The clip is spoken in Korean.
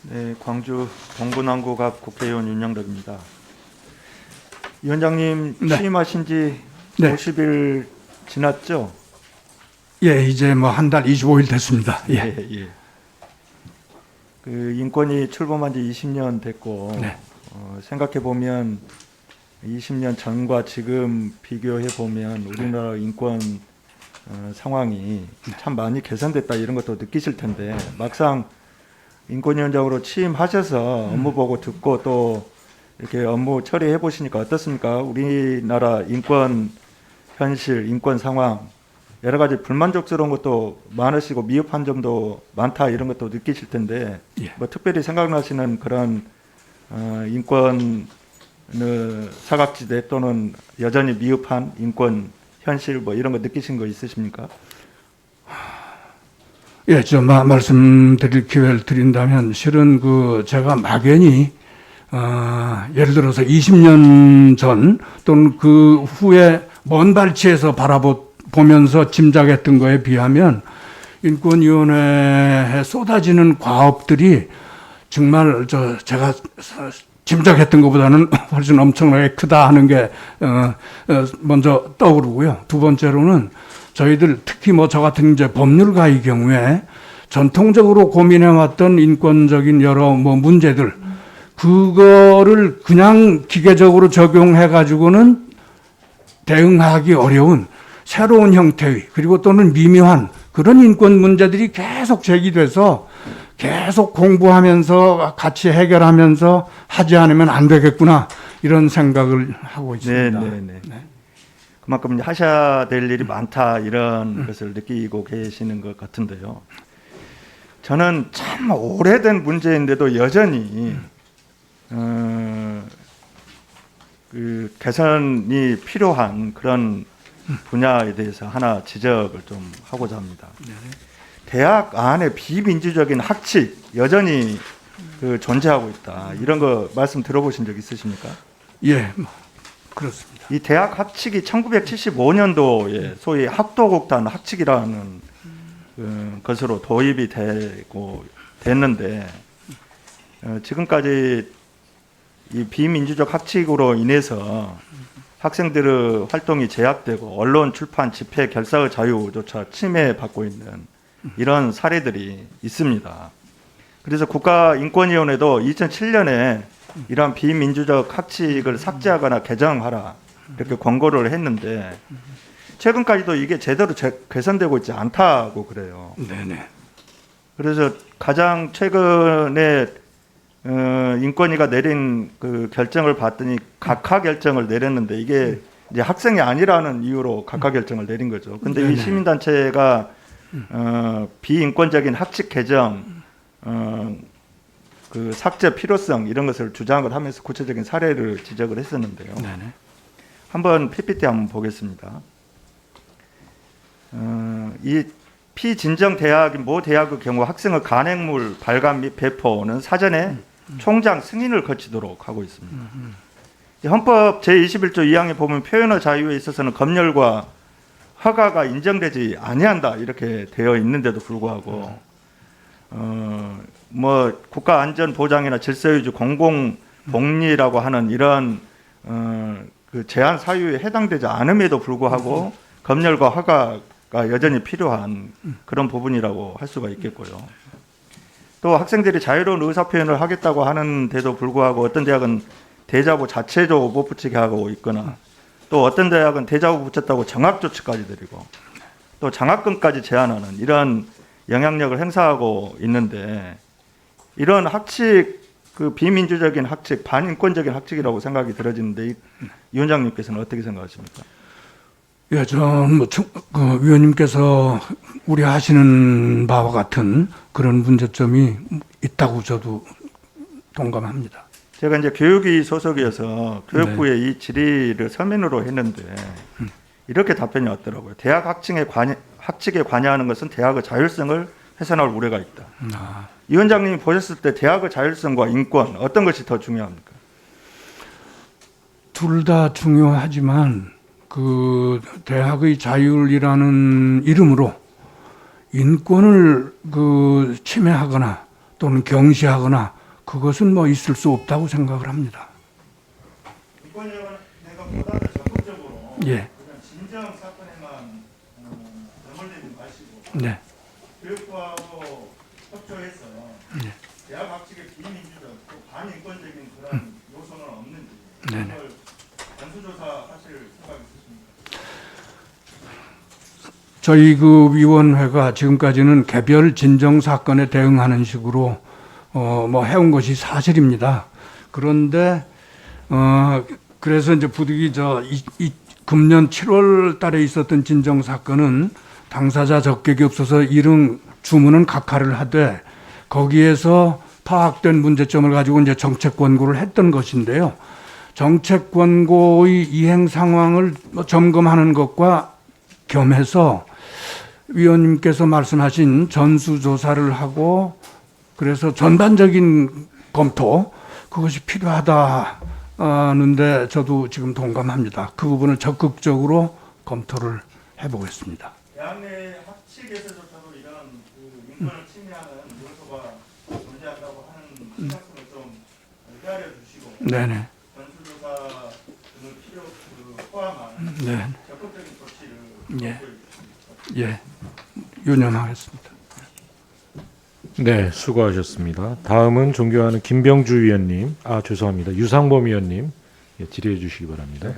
네, 광주 동부남구갑 국회의원 윤영덕입니다. 위원장님 네. 취임하신 지 네. 50일 지났죠? 예, 이제 뭐 한 달 25일 됐습니다. 예. 예. 그 인권이 출범한 지 20년 됐고 네. 생각해 보면 20년 전과 지금 비교해 보면 우리나라 인권 상황이 참 많이 개선됐다 이런 것도 느끼실 텐데 막상 인권위원장으로 취임하셔서 업무 보고 듣고 또 이렇게 업무 처리해 보시니까 어떻습니까? 우리나라 인권 현실, 인권 상황 여러 가지 불만족스러운 것도 많으시고 미흡한 점도 많다 이런 것도 느끼실 텐데 예. 뭐 특별히 생각나시는 그런 인권 사각지대 또는 여전히 미흡한 인권 현실 뭐 이런 거 느끼신 거 있으십니까? 예, 말씀드릴 기회를 드린다면 실은 제가 막연히 예를 들어서 20년 전 또는 그 후에 먼 발치에서 바라보면서 짐작했던 거에 비하면 인권위원회에 쏟아지는 과업들이 정말 제가 짐작했던 것보다는 훨씬 엄청나게 크다 하는 게 먼저 떠오르고요. 두 번째로는 저희들 특히 저 같은 이제 법률가의 경우에 전통적으로 고민해왔던 인권적인 여러 문제들 그거를 그냥 기계적으로 적용해 가지고는 대응하기 어려운 새로운 형태의 그리고 또는 미묘한 그런 인권 문제들이 계속 제기돼서 계속 공부하면서 같이 해결하면서 하지 않으면 안 되겠구나 이런 생각을 하고 있습니다. 네. 그만큼 이제 하셔야 될 일이 많다 이런 것을 느끼고 계시는 것 같은데요. 저는 참 오래된 문제인데도 여전히 그 개선이 필요한 그런 분야에 대해서 하나 지적을 좀 하고자 합니다. 대학 안에 비민주적인 학칙 여전히 존재하고 있다. 이런 거 말씀 들어보신 적 있으십니까? 예, 그렇습니다. 이 대학 학칙이 1975년도에 소위 학도국단 학칙이라는 것으로 도입이 되고 됐는데 지금까지 이 비민주적 학칙으로 인해서 학생들의 활동이 제약되고 언론, 출판, 집회, 결사의 자유조차 침해받고 있는 이런 사례들이 있습니다. 그래서 국가인권위원회도 2007년에 이러한 비민주적 학칙을 삭제하거나 개정하라 이렇게 권고를 했는데 최근까지도 이게 제대로 개선되고 있지 않다고 그래요. 네네. 그래서 가장 최근에 인권위가 내린 그 결정을 봤더니 각하 결정을 내렸는데 이게 이제 학생이 아니라는 이유로 각하 결정을 내린 거죠. 근데 이 시민단체가 비인권적인 학칙 개정, 그 삭제 필요성 이런 것을 주장을 하면서 구체적인 사례를 지적을 했었는데요. 네네. 한번 PPT 한번 보겠습니다. 이 피진정 대학인 모 대학의 경우 학생의 간행물 발간 및 배포는 사전에 총장 승인을 거치도록 하고 있습니다. 헌법 제21조 2항에 보면 표현의 자유에 있어서는 검열과 허가가 인정되지 아니한다 이렇게 되어 있는데도 불구하고 뭐 국가안전보장이나 질서유지 공공복리라고 하는 이런 그 제한 사유에 해당되지 않음에도 불구하고 검열과 허가가 여전히 필요한 그런 부분이라고 할 수가 있겠고요. 또 학생들이 자유로운 의사표현을 하겠다고 하는데도 불구하고 어떤 대학은 대자보 자체도 못 붙이게 하고 있거나 또 어떤 대학은 대자보 붙였다고 정학조치까지 드리고 또 장학금까지 제한하는 이런 영향력을 행사하고 있는데 이런 학칙, 그 비민주적인 학칙, 반인권적인 학칙이라고 생각이 들어지는데 이 위원장님께서는 어떻게 생각하십니까? 예, 위원님께서 우려하시는 바와 같은 그런 문제점이 있다고 저도 동감합니다. 제가 이제 교육위 소속이어서 교육부에 이 질의를 서면으로 했는데 이렇게 답변이 왔더라고요. 대학 학칙에 관여하는 것은 대학의 자율성을 훼손할 우려가 있다. 위원장님이 보셨을 때 대학의 자율성과 인권 어떤 것이 더 중요합니까? 둘 다 중요하지만 그 대학의 자율이라는 이름으로 인권을 침해하거나 또는 경시하거나 그것은 뭐 있을 수 없다고 생각을 합니다. 인권위원회가 적극적으로 예. 그냥 진정 사건에만 매몰되지 마시고 네. 교육부하고 협조해서 네. 대학 학칙의 비민주적 또 반인권적인 그런 요소는 없는지 네네. 그걸 전수조사하실 생각이 있으십니까? 저희 그 위원회가 지금까지는 개별 진정 사건에 대응하는 식으로 뭐 해온 것이 사실입니다. 그런데 그래서 이제 부득이 금년 7월 달에 있었던 진정 사건은 당사자 적격이 없어서 이릉 주문은 각하를 하되 거기에서 파악된 문제점을 가지고 이제 정책 권고를 했던 것인데요. 정책 권고의 이행 상황을 점검하는 것과 겸해서 위원님께서 말씀하신 전수조사를 하고 그래서 전반적인 검토 그것이 필요하다는데 저도 지금 동감합니다. 그 부분을 적극적으로 검토를 해보겠습니다. 대학 내 학칙에서조차도 이런 그 인권을 침해하는 요소가 존재한다고 하는 심각성을 좀 헤아려 주시고 네네. 전수조사 등을 포함한 네. 적극적인 조치를 예. 검토해 주십시오. 예. 유념하겠습니다. 네, 수고하셨습니다. 다음은 존경하는 김병주 위원님, 죄송합니다. 유상범 위원님 질의해 주시기 바랍니다.